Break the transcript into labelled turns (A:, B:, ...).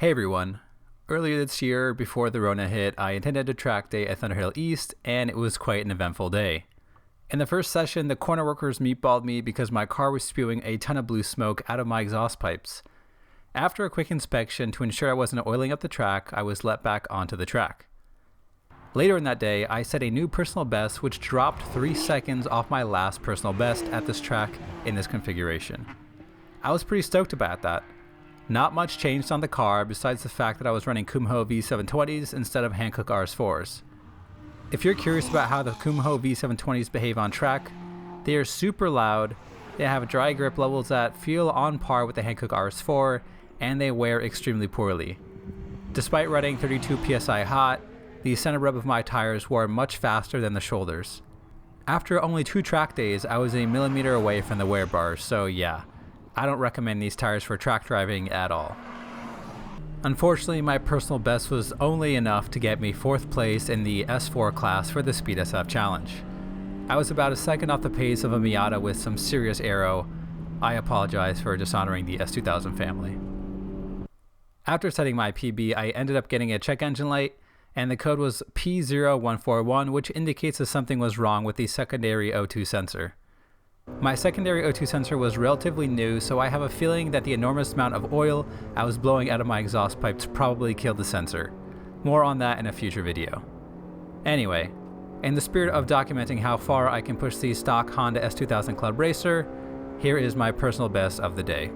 A: Hey everyone. Earlier this year, before the Rona hit, I attended a track day at Thunderhill East, and it was quite an eventful day. In the first session, the corner workers meatballed me because my car was spewing a ton of blue smoke out of my exhaust pipes. After a quick inspection to ensure I wasn't oiling up the track, I was let back onto the track. Later in that day, I set a new personal best which dropped 3 seconds off my last personal best at this track in this configuration. I was pretty stoked about that. Not much changed on the car besides the fact that I was running Kumho V720s instead of Hankook RS4s. If you're curious about how the Kumho V720s behave on track, they are super loud, they have dry grip levels that feel on par with the Hankook RS4, and they wear extremely poorly. Despite running 32 psi hot, the center rub of my tires wore much faster than the shoulders. After only 2 track days, I was a millimeter away from the wear bars, so yeah. I don't recommend these tires for track driving at all. Unfortunately, my personal best was only enough to get me 4th place in the S4 class for the SpeedSF challenge. I was about a second off the pace of a Miata with some serious aero. I apologize for dishonoring the S2000 family. After setting my PB, I ended up getting a check engine light, and the code was P0141, which indicates that something was wrong with the secondary O2 sensor. My secondary O2 sensor was relatively new, so I have a feeling that the enormous amount of oil I was blowing out of my exhaust pipes probably killed the sensor. More on that in a future video. Anyway, in the spirit of documenting how far I can push the stock Honda S2000 Club Racer, here is my personal best of the day.